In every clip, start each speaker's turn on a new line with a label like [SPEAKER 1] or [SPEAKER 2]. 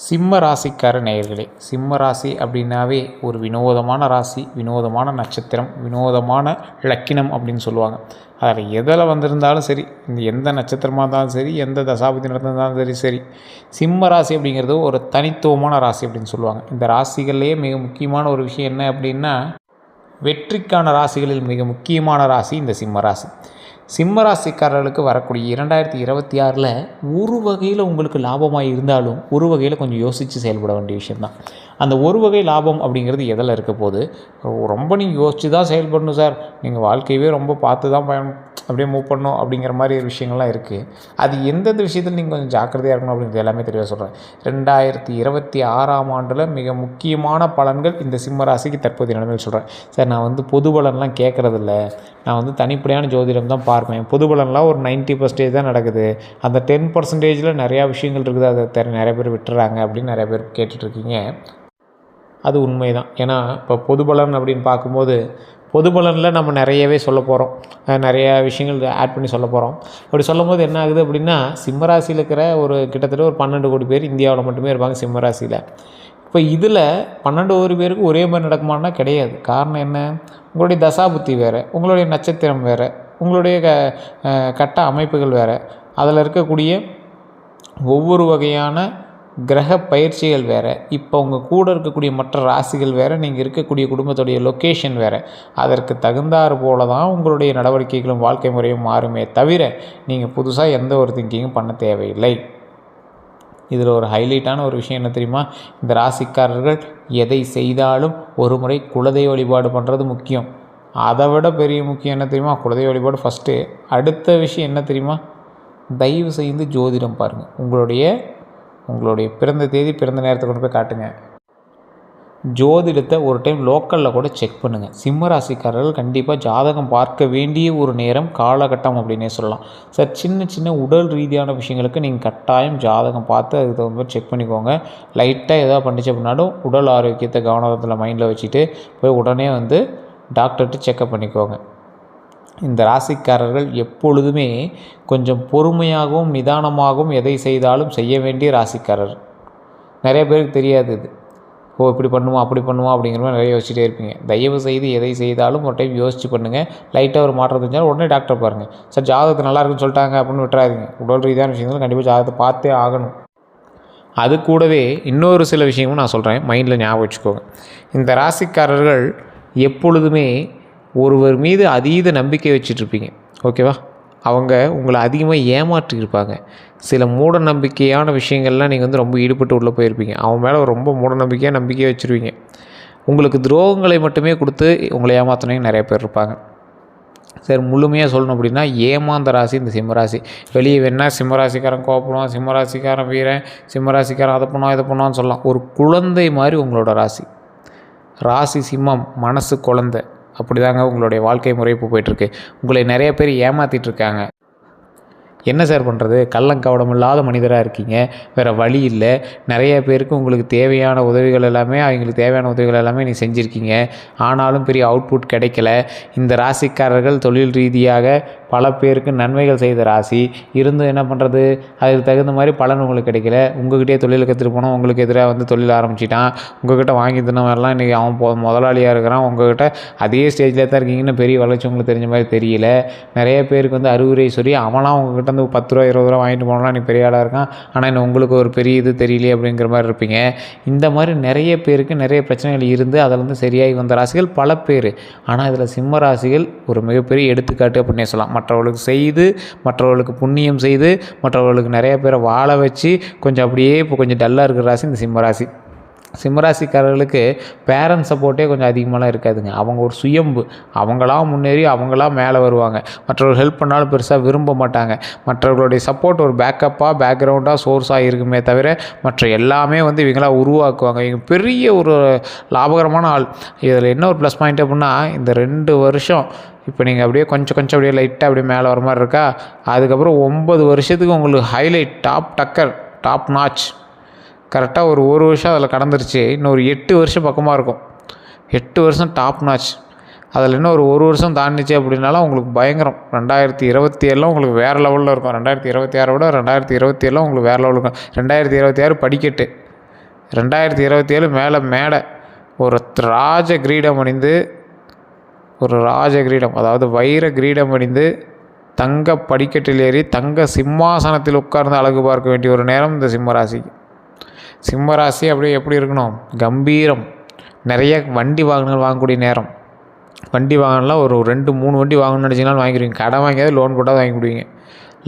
[SPEAKER 1] சிம்ம ராசிக்கார நேயர்களே, சிம்ம ராசி அப்படின்னாவே ஒரு வினோதமான ராசி, வினோதமான நட்சத்திரம், வினோதமான லக்கினம் அப்படின்னு சொல்லுவாங்க. அதில் எதில் வந்திருந்தாலும் சரி, இந்த எந்த நட்சத்திரமாக இருந்தாலும் சரி, எந்த தசாபதி நடந்திருந்தாலும் சரி, சிம்ம ராசி அப்படிங்கிறது ஒரு தனித்துவமான ராசி அப்படின்னு சொல்லுவாங்க. இந்த ராசிகள்லேயே மிக முக்கியமான ஒரு விஷயம் என்ன அப்படின்னா, வெற்றிக்கான ராசிகளில் மிக முக்கியமான ராசி இந்த சிம்ம ராசி. சிம்ம ராசிக்காரர்களுக்கு வரக்கூடிய 2026 ஒரு வகையில் உங்களுக்கு லாபமாக இருந்தாலும் ஒரு வகையில் கொஞ்சம் யோசித்து செயல்பட வேண்டிய விஷயந்தான். அந்த ஒரு வகை லாபம் அப்படிங்கிறது எதில் இருக்க போது, ரொம்ப நீங்கள் யோசித்து தான் செயல்படணும் சார், நீங்கள் வாழ்க்கையவே ரொம்ப பார்த்து தான் அப்படியே மூவ் பண்ணணும் அப்படிங்கிற மாதிரி விஷயங்கள்லாம் இருக்குது. அது எந்தெந்த விஷயத்தில் நீங்கள் கொஞ்சம் ஜாக்கிரதையாக இருக்கணும் அப்படிங்கிறது எல்லாமே தெளிவாக சொல்கிறேன். 2026 மிக முக்கியமான பலன்கள் இந்த சிம்ம ராசிக்கு தற்போதைய நிலைமையில் சொல்கிறேன். சார், நான் பொது பலன்லாம் கேட்குறதில்ல, நான் தனிப்படையான ஜோதிடம் தான் பார்ப்பேன். பொது பலன்லாம் ஒரு 90% தான் நடக்குது, அந்த 10% நிறையா விஷயங்கள் இருக்குது, அதை நிறைய பேர் விட்டுறாங்க அப்படின்னு நிறைய பேர் கேட்டுட்ருக்கீங்க. அது உண்மை தான். ஏன்னா இப்போ பொது பலன் அப்படின்னு பார்க்கும்போது, பொது பலனில் நம்ம நிறையவே சொல்ல போகிறோம், நிறையா விஷயங்கள் ஆட் பண்ணி சொல்ல போகிறோம். அப்படி சொல்லும் போது என்ன ஆகுது அப்படின்னா, சிம்மராசியில் இருக்கிற கிட்டத்தட்ட ஒரு 12 கோடி பேர் இந்தியாவில் மட்டுமே இருப்பாங்க சிம்மராசியில். இப்போ இதில் 12 பேருக்கு ஒரே மாதிரி நடக்குமான்னா கிடையாது. காரணம் என்ன? உங்களுடைய தசாபுத்தி வேறு, உங்களுடைய நட்சத்திரம் வேறு, உங்களுடைய கட்ட அமைப்புகள் வேறு, அதில் இருக்கக்கூடிய ஒவ்வொரு வகையான கிரக பயிற்சிகள் வேறு, இப்போ உங்கள் கூட இருக்கக்கூடிய மற்ற ராசிகள் வேறு, நீங்கள் இருக்கக்கூடிய குடும்பத்துடைய லொக்கேஷன் வேறு. அதற்கு தகுந்தாறு போல தான் உங்களுடைய நடவடிக்கைகளும் வாழ்க்கை முறையும் மாறுமே தவிர நீங்கள் புதுசாக எந்த ஒரு திங்கிங்கும் பண்ண தேவையில்லை. இதில் ஒரு ஹைலைட்டான ஒரு விஷயம் என்ன தெரியுமா? இந்த ராசிக்காரர்கள் எதை செய்தாலும் ஒரு முறை குலதெய்வ வழிபாடு பண்ணுறது முக்கியம். அதை விட பெரிய முக்கியம் என்ன தெரியுமா? குலதெய்வ வழிபாடு ஃபஸ்ட்டு. அடுத்த விஷயம் என்ன தெரியுமா? தயவு செய்து ஜோதிடம் பாருங்கள். உங்களுடைய பிறந்த தேதி, பிறந்த நேரத்தை கொண்டு போய் காட்டுங்க. ஜோதிடத்தை ஒரு டைம் லோக்கலில் கூட செக் பண்ணுங்கள். சிம்ம ராசிக்காரர்கள் கண்டிப்பாக ஜாதகம் பார்க்க வேண்டிய ஒரு நேரம், காலகட்டம் அப்படின்னே சொல்லலாம். சார், சின்ன உடல் ரீதியான விஷயங்களுக்கு நீங்கள் கட்டாயம் ஜாதகம் பார்த்து அதுக்கு தகுந்த மாதிரி செக் பண்ணிக்கோங்க. லைட்டாக எதாவது பண்ணிச்சு அப்படின்னாலும் உடல் ஆரோக்கியத்தை கவனத்தில் மைண்டில் வச்சுட்டு போய் உடனே டாக்டர்கிட்ட செக்கப் பண்ணிக்கோங்க. இந்த ராசிக்காரர்கள் எப்பொழுதுமே கொஞ்சம் பொறுமையாகவும் நிதானமாகவும் எதை செய்தாலும் செய்ய வேண்டிய ராசிக்காரர். நிறைய பேருக்கு தெரியாது இது. இப்படி பண்ணுவோம் அப்படி பண்ணுவோம் அப்படிங்கிற மாதிரி நிறைய யோசிச்சுட்டே இருப்பீங்க. தயவு செய்து எதை செய்தாலும் ஒரு டைம் யோசித்து பண்ணுங்கள். லைட்டாக ஒரு மாற்றம் தெரிஞ்சாலும் உடனே டாக்டர் பாருங்கள். சார், ஜாதகத்தை நல்லா இருக்குன்னு சொல்லிட்டாங்க அப்படின்னு விட்டுறாதீங்க. உடல் ரீதியான விஷயங்கள் கண்டிப்பாக ஜாதகத்தை பார்த்தே ஆகணும். அது கூடவே இன்னொரு சில விஷயமும் நான் சொல்கிறேன், மைண்டில் ஞாபகம் வச்சுக்கோங்க. இந்த ராசிக்காரர்கள் எப்பொழுதுமே ஒருவர் மீது அதீத நம்பிக்கை வச்சுட்ருப்பீங்க, ஓகேவா? அவங்க உங்களை அதிகமாக ஏமாற்றிருப்பாங்க. சில மூட நம்பிக்கையான விஷயங்கள்லாம் நீங்கள் ரொம்ப ஈடுபட்டு உள்ளே போயிருப்பீங்க. அவன் மேலே ரொம்ப மூட நம்பிக்கையை வச்சுருவீங்க. உங்களுக்கு துரோகங்களை மட்டுமே கொடுத்து உங்களை ஏமாற்றினவங்க நிறைய பேர் இருப்பாங்க. சரி, முழுமையாக சொல்லணும் அப்படின்னா ஏமாந்த ராசி இந்த சிம்மராசி. வெளியே வேணால் சிம்மராசிக்காரன் கோபப்படுவான், சிம்மராசிக்காரன் வீரன், சிம்மராசிக்காரன் அதை பண்ணுவான் இதை பண்ணுவான்னு சொல்லலாம். ஒரு குழந்தை மாதிரி உங்களோட ராசி சிம்மம், மனசு குழந்தை. அப்படி தாங்க உங்களுடைய வாழ்க்கை முறை இப்போ போயிட்டுருக்கு. உங்களை நிறைய பேர் ஏமாற்றிட்டுருக்காங்க. என்ன சார் பண்ணுறது? கள்ளங்கவடம் இல்லாத மனிதராக இருக்கீங்க, வேறு வழி இல்லை. நிறைய பேருக்கு உங்களுக்கு தேவையான உதவிகள் எல்லாமே, அவங்களுக்கு தேவையான உதவிகள் எல்லாமே நீ செஞ்சுருக்கீங்க. ஆனாலும் பெரிய அவுட்புட் கிடைக்கல. இந்த ராசிக்காரர்கள் தொழில் ரீதியாக பல பேருக்கு நன்மைகள் செய்த ராசி இருந்தும் என்ன பண்ணுறது? அதுக்கு தகுந்த மாதிரி பலன் உங்களுக்கு கிடைக்கல. உங்கள்கிட்டயே தொழில் கற்றுட்டு போனோம், உங்களுக்கு எதிராக தொழில் ஆரம்பிச்சிட்டான். உங்கள்கிட்ட வாங்கி தினவரெல்லாம் இன்றைக்கி அவன் முதலாளியாக இருக்கிறான். உங்கள்கிட்ட அதே ஸ்டேஜில் தான் இருக்கீங்கன்னு பெரிய வளர்ச்சி உங்களுக்கு தெரிஞ்ச மாதிரி தெரியல. நிறைய பேருக்கு அறிவுரை சொல்லி அவனாம் உங்கள்கிட்ட 10 ரூபா 20 ரூபா வாங்கிட்டு போனோம்னா நீ பெரிய ஆளாக இருக்கான், ஆனால் இன்னும் உங்களுக்கு ஒரு பெரிய இது தெரியலையே அப்படிங்கிற மாதிரி இருப்பீங்க. இந்த மாதிரி நிறைய பேருக்கு நிறைய பிரச்சனைகள் இருந்து அதில் சரியாகி வந்த ராசிகள் பல பேர். ஆனால் இதில் சிம்ம ராசிகள் ஒரு மிகப்பெரிய எடுத்துக்காட்டு அப்படின்னே சொல்லலாம். மற்றவர்களுக்கு செய்து, மற்றவர்களுக்கு புண்ணியம் செய்து, மற்றவர்களுக்கு நிறைய பேரை வாழ வச்சு கொஞ்சம் அப்படியே இப்போ கொஞ்சம் டல்லாக இருக்கிற ராசி இந்த சிம்ம ராசி. சிம்மராசிக்காரர்களுக்கு பேரண்ட்ஸ் சப்போர்ட்டே கொஞ்சம் அதிகமாகலாம் இருக்காதுங்க. அவங்க ஒரு சுயம்பு, அவங்களாம் முன்னேறி அவங்களாம் மேலே வருவாங்க. மற்றவர்கள் ஹெல்ப் பண்ணாலும் பெருசாக விரும்ப மாட்டாங்க. மற்றவர்களுடைய சப்போர்ட் ஒரு பேக்கப்பாக, பேக்ரவுண்டாக, சோர்ஸாக இருக்குமே தவிர மற்ற எல்லாமே இவங்களாம் உருவாக்குவாங்க. இவங்க பெரிய ஒரு லாபகரமான ஆள். இதில் என்ன ஒரு ப்ளஸ் பாயிண்ட் அப்படின்னா, இந்த 2 வருஷம் இப்போ நீங்கள் அப்படியே கொஞ்சம் அப்படியே லைட்டாக அப்படியே மேலே வர மாதிரி இருக்கா, அதுக்கப்புறம் 9 வருஷத்துக்கு உங்களுக்கு ஹைலைட், டாப் நாச். கரெக்டாக ஒரு வருஷம் அதில் கடந்துருச்சு. இன்னும் ஒரு 8 வருஷம் பக்கமாக இருக்கும். 8 வருஷம் டாப் நாச். அதில் இன்னும் ஒரு வருஷம் தாண்டிச்சு அப்படின்னாலும் உங்களுக்கு பயங்கரம். 2027 உங்களுக்கு வேறு லெவலில் இருக்கும். 2026 விட 2027 உங்களுக்கு வேறு லெவலில் இருக்கும். 2026 படிக்கட்டு. 2027 மேலே மேடை ஒரு ராஜ கிரீடம் அணிந்து, ஒரு ராஜ கிரீடம், அதாவது வைர கிரீடம் அணிந்து தங்க படிக்கட்டில் ஏறி தங்க சிம்மாசனத்தில் உட்கார்ந்து அழகு பார்க்க வேண்டிய ஒரு நேரம் இந்த சிம்மராசிக்கு. சிம்மராசி அப்படியே எப்படி இருக்கணும்? கம்பீரம். நிறைய வண்டி வாகனங்கள் வாங்கக்கூடிய நேரம். வண்டி வாகனம்லாம் ஒரு 2-3 வண்டி வாங்கணும்னு நினச்சிங்கனாலும் வாங்கிடுவீங்க. கடன் வாங்கியாவது லோன் போட்டால் வாங்கி விடுவீங்க.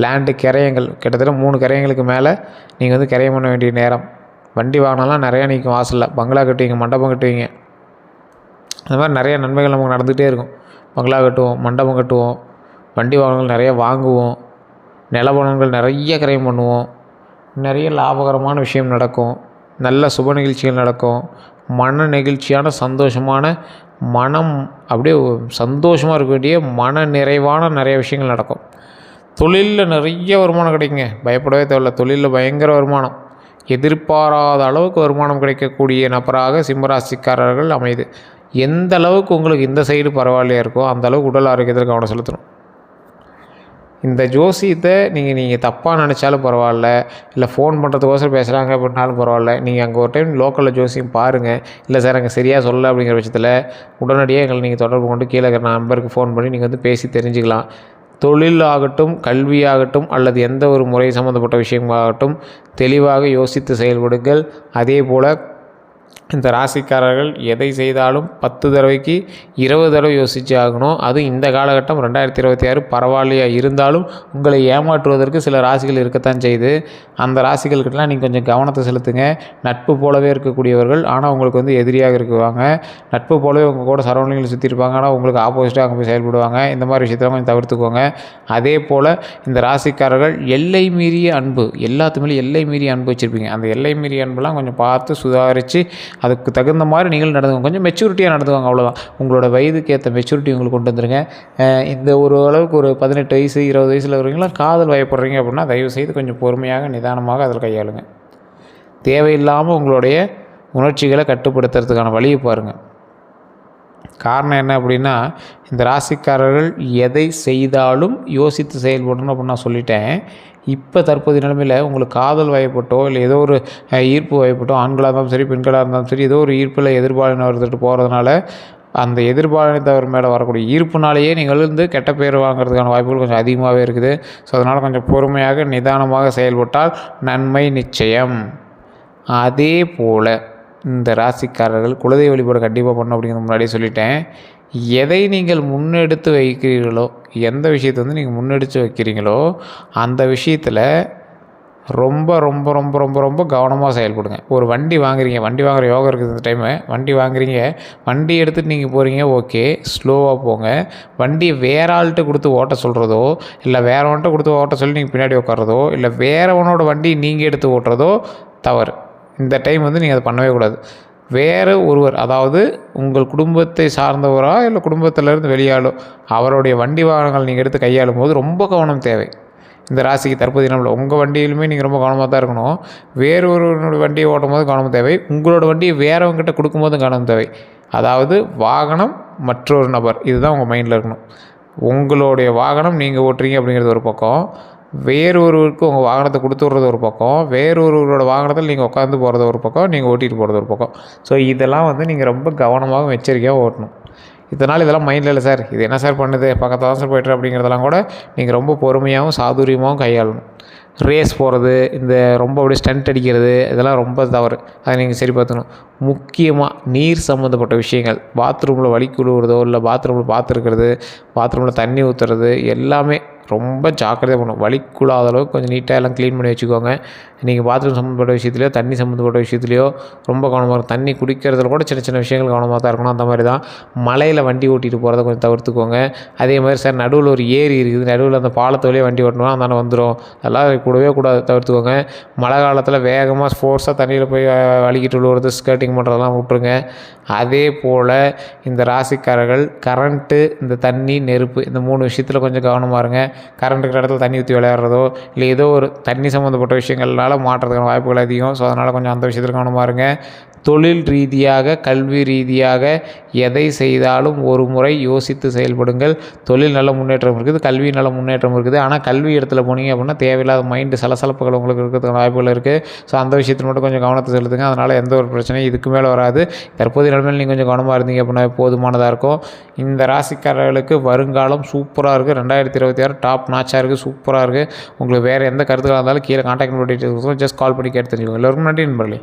[SPEAKER 1] லேண்டு கிரயங்கள் கிட்டத்தட்ட 3 கிரயங்களுக்கு மேலே நீங்கள் வந்து கிரயம் பண்ண வேண்டிய நேரம். வண்டி வாகனம்லாம் நிறையா நிற்கும் வாசலில். பங்களா கட்டுவீங்க, மண்டபம் கட்டுவீங்க. அந்த மாதிரி நிறைய நன்மைகள் நமக்கு நடந்துகிட்டே இருக்கும். பங்களா கட்டுவோம், மண்டபம் கட்டுவோம், வண்டி வாகனங்கள் நிறைய வாங்குவோம், நிலபலன்கள் நிறைய கிரயம் பண்ணுவோம், நிறைய லாபகரமான விஷயம் நடக்கும், நல்ல சுப நிகழ்ச்சிகள் நடக்கும், மன நெகிழ்ச்சியான சந்தோஷமான மனம் அப்படியே சந்தோஷமாக இருக்க வேண்டிய மன நிறைவான நிறைய விஷயங்கள் நடக்கும். தொழிலில் நிறைய வருமானம் கிடைக்குங்க, பயப்படவே தேவையில்ல. தொழிலில் பயங்கர வருமானம், எதிர்பாராத அளவுக்கு வருமானம் கிடைக்கக்கூடிய நபராக சிம்மராசிக்காரர்கள் அமையுது. எந்த அளவுக்கு உங்களுக்கு இந்த சைடு பரவாயில்லையா இருக்கோ அந்த அளவுக்கு உடல் ஆரோக்கியத்தில் கவனம் செலுத்தணும். இந்த ஜோசியத்தை நீங்கள் தப்பாக நினச்சாலும் பரவாயில்ல, இல்லை ஃபோன் பண்ணுறதுக்கோசரம் பேசுகிறாங்க அப்படின்னாலும் பரவாயில்ல, நீங்கள் அங்கே ஒரு டைம் லோக்கலில் ஜோசியம் பாருங்கள். இல்லை சார் அங்கே சரியாக சொல்லலை அப்படிங்கிற பட்சத்தில் உடனடியாக எங்களை நீங்கள் தொடர்பு கொண்டு கீழே இருக்கிற நம்பருக்கு ஃபோன் பண்ணி நீங்கள் வந்து பேசி தெரிஞ்சுக்கலாம். தொழில் ஆகட்டும், கல்வியாகட்டும், அல்லது எந்த ஒரு முறை சம்மந்தப்பட்ட விஷயமாகட்டும் தெளிவாக யோசித்து செயல்படுங்கள். அதே போல் இந்த ராசிக்காரர்கள் எதை செய்தாலும் 10 தடவைக்கு 20 தடவை யோசித்து ஆகணும். அதுவும் இந்த காலகட்டம் 2026 பரவாயில்லையா இருந்தாலும் உங்களை ஏமாற்றுவதற்கு சில ராசிகள் இருக்கத்தான் செய்யுது. அந்த ராசிகளுக்கெல்லாம் நீங்கள் கொஞ்சம் கவனத்தை செலுத்துங்க. நட்பு போலவே இருக்கக்கூடியவர்கள் ஆனால் உங்களுக்கு வந்து எதிரியாக இருக்குவாங்க. நட்பு போலவே உங்கள் கூட சரௌண்டிங்கில் சுற்றி இருப்பாங்க, ஆனால் உங்களுக்கு ஆப்போசிட்டாக அங்கே போய் செயல்படுவாங்க. இந்த மாதிரி விஷயத்தெல்லாம் கொஞ்சம் தவிர்த்துக்கோங்க. அதே போல் இந்த ராசிக்காரர்கள் எல்லை மீறிய அன்பு, எல்லாத்துமேலே எல்லை மீறிய அன்பு வச்சுருப்பீங்க. அந்த எல்லை மீறிய அன்பெல்லாம் கொஞ்சம் பார்த்து சுதாரித்து அதுக்கு தகுந்த மாதிரி நீங்கள் நடந்துக்கோங்க. கொஞ்சம் மெச்சூரிட்டியாக நடந்துக்கோங்க, அவ்வளோதான். உங்களோட வயதுக்கு ஏற்ற மெச்சூரிட்டி உங்களுக்கு கொண்டு வந்துருங்க. இந்த ஒரு அளவுக்கு ஒரு 18 வயசு 20 வயசில் இருக்கிறவங்களாம் காதல் வயப்படுறீங்க அப்படின்னா தயவுசெய்து கொஞ்சம் பொறுமையாக நிதானமாக அதில் கையாளுங்க. தேவையில்லாமல் உங்களுடைய உணர்ச்சிகளை கட்டுப்படுத்துறதுக்கான வழியை பாருங்கள். காரணம் என்ன அப்படின்னா, இந்த ராசிக்காரர்கள் எதை செய்தாலும் யோசித்து செயல்படணும் அப்படின்னு நான் சொல்லிட்டேன். இப்போ தற்போதைய நிலைமையில் உங்களுக்கு காதல் வயப்பட்டோ இல்லை ஏதோ ஒரு ஈர்ப்பு வயப்பட்டோ, ஆண்களாக இருந்தாலும் சரி பெண்களாக இருந்தாலும் சரி, ஏதோ ஒரு ஈர்ப்பில் எதிர்பாலினம் எடுத்துகிட்டு போகிறதுனால அந்த எதிர்பாலினத்தவர் மேலே வரக்கூடிய ஈர்ப்புனாலேயே நீங்கள் வந்து கெட்ட பேர் வாங்குறதுக்கான வாய்ப்புகள் கொஞ்சம் அதிகமாகவே இருக்குது. ஸோ அதனால் கொஞ்சம் பொறுமையாக நிதானமாக செயல்பட்டால் நன்மை நிச்சயம். அதே போல் இந்த ராசிக்காரர்கள் குலதெய்வ வழிபாடு கண்டிப்பாக பண்ணணும் அப்படிங்கிறது முன்னாடியே சொல்லிட்டேன். எதை நீங்கள் முன்னெடுத்து வைக்கிறீர்களோ, எந்த விஷயத்தை வந்து நீங்கள் முன்னெடுத்து வைக்கிறீங்களோ அந்த விஷயத்தில் ரொம்ப ரொம்ப ரொம்ப ரொம்ப ரொம்ப கவனமாக செயல்படுங்க. ஒரு வண்டி வாங்குறீங்க, வண்டி வாங்குகிற யோகம் இருக்குது இந்த டைமு. வண்டி வாங்குறீங்க, வண்டி எடுத்துகிட்டு நீங்கள் போகிறீங்க, ஓகே, ஸ்லோவாக போங்க. வண்டியை வேற ஆள்கிட்ட கொடுத்து ஓட்ட சொல்கிறதோ, இல்லை வேறவன்கிட்ட கொடுத்து ஓட்ட சொல்லி நீங்கள் பின்னாடி உட்கார்றதோ, இல்லை வேறவனோட வண்டி நீங்கள் எடுத்து ஓட்டுறதோ தவறு. இந்த டைம் வந்து நீங்கள் அதை பண்ணவே கூடாது. வேறு ஒருவர், அதாவது உங்கள் குடும்பத்தை சார்ந்தவரா இல்லை குடும்பத்திலேருந்து வெளியாளோ, அவருடைய வண்டி வாகனங்கள் நீங்கள் எடுத்து கையாளும் போது ரொம்ப கவனம் தேவை. இந்த ராசிக்கு தற்போதைய நாளில் உங்கள் வண்டியிலுமே நீங்கள் ரொம்ப கவனமாக தான் இருக்கணும். வேறு ஒருவரோட வண்டியை ஓட்டும் போது கவனம் தேவை. உங்களோட வண்டியை வேறவங்கிட்ட கொடுக்கும்போதும் கவனம் தேவை. அதாவது வாகனம் மற்றொரு நபர், இதுதான் உங்கள் மைண்டில் இருக்கணும். உங்களுடைய வாகனம் நீங்கள் ஓட்டுறீங்க அப்படிங்கிறது ஒரு பக்கம், வேறு ஒருவருக்கு உங்கள் வாகனத்தை கொடுத்து விட்றது ஒரு பக்கம், வேறு ஒருவரோட வாகனத்தில் நீங்கள் உட்காந்து போகிறது ஒரு பக்கம், நீங்கள் ஓட்டிகிட்டு போகிறது ஒரு பக்கம். ஸோ இதெல்லாம் வந்து நீங்கள் ரொம்ப கவனமாகவும் எச்சரிக்கையாக ஓட்டணும். இதெல்லாம் மைண்டில் இல்லை சார், இது என்ன சார் பண்ணுது, பக்கத்தில் தான் சார் போய்ட்டு அப்படிங்கிறதெல்லாம் கூட நீங்கள் ரொம்ப பொறுமையாகவும் சாதுரியமாகவும் கையாளணும். ரேஸ் போகிறது, இந்த ரொம்ப அப்படியே ஸ்டண்ட் அடிக்கிறது, இதெல்லாம் ரொம்ப தவறு. அதை நீங்கள் சரி பார்த்துக்கணும். முக்கியமாக நீர் சம்மந்தப்பட்ட விஷயங்கள், பாத்ரூமில் வலிக்கு விழுவுறதோ இல்லை பாத்ரூமில் பார்த்துருக்கிறது, பாத்ரூமில் தண்ணி ஊற்றுறது எல்லாமே ரொம்ப ஜாக்கிரதையாக பண்ணணும். வலிக்குள்ளாத அளவுக்கு கொஞ்சம் நீட்டாக எல்லாம் க்ளீன் பண்ணி வச்சுக்கோங்க. நீங்கள் பாத்ரூம் சம்மந்தப்பட்ட விஷயத்துலையோ தண்ணி சம்மந்தப்பட்ட விஷயத்துலையோ ரொம்ப கவனமாக இருக்கும். தண்ணி குடிக்கிறதுல கூட சின்ன சின்ன விஷயங்கள் கவனமாக தான் இருக்கணும். அந்த மாதிரி தான் மலையில் வண்டி ஓட்டிகிட்டு போகிறத கொஞ்சம் தவிர்த்துக்கோங்க. அதே மாதிரி சார் நடுவில் ஒரு ஏரி இருக்குது, நடுவில் அந்த பாலத்து வழியாக வண்டி ஓட்டணும், அதனால் வந்துடும், அதெல்லாம் கூடவே கூடாது, தவிர்த்துக்கோங்க. மழை காலத்தில் வேகமாக ஃபோர்ஸாக தண்ணியில் போய் வலிக்கிட்டு விழுவுறது, ஸ்கேட்டிங் பண்ணுறதெல்லாம் விட்ருங்க. அதே போல் இந்த ராசிக்காரர்கள் கரண்ட்டு, இந்த தண்ணி, நெருப்பு, இந்த 3 விஷயத்தில் கொஞ்சம் கவனமாக இருங்க. கரண்ட் இருக்கிற இடத்துல தண்ணி ஊற்றி விளையாடுறதோ இல்லை ஏதோ ஒரு தண்ணி சம்மந்தப்பட்ட விஷயங்கள்னால மாட்டுறதுக்கான வாய்ப்புகள் அதிகம். ஸோ அதனால் கொஞ்சம் அந்த விஷயத்தில் கவனமாக இருங்க. தொழில் ரீதியாக, கல்வி ரீதியாக எதை செய்தாலும் ஒரு முறை யோசித்து செயல்படுங்கள். தொழில் நல்ல முன்னேற்றம் இருக்குது, கல்வி நல்ல முன்னேற்றம் இருக்குது. ஆனால் கல்வி இடத்துல போனீங்க அப்படின்னா தேவையில்லாத மைண்டு சலசலப்புகள் உங்களுக்கு இருக்கிறதுக்கான வாய்ப்புகள் இருக்குது. ஸோ அந்த விஷயத்தில் மட்டும் கொஞ்சம் கவனத்தை செலுத்துங்க. அதனால் எந்த ஒரு பிரச்சனையும் இதுக்கு மேலே வராது. தற்போதைய நிலைமையில் நீங்கள் கொஞ்சம் கவனமாக இருந்தீங்க அப்படின்னா போதுமானதாக இருக்கும். இந்த ராசிக்காரர்களுக்கு வருங்காலம் சூப்பராக இருக்குது. 2026 டாப் நாச்சாக இருக்குது, சூப்பராக இருக்குது. உங்களுக்கு வேறு எந்த கருத்துக்களாக இருந்தாலும் கீழே கான்டாக்ட் டீட்டெயில்ஸ் ஜஸ்ட் கால் பண்ணி கேட்டு தெரிஞ்சுக்கோங்க. எல்லோருக்கும் நன்றி நண்பர்களே.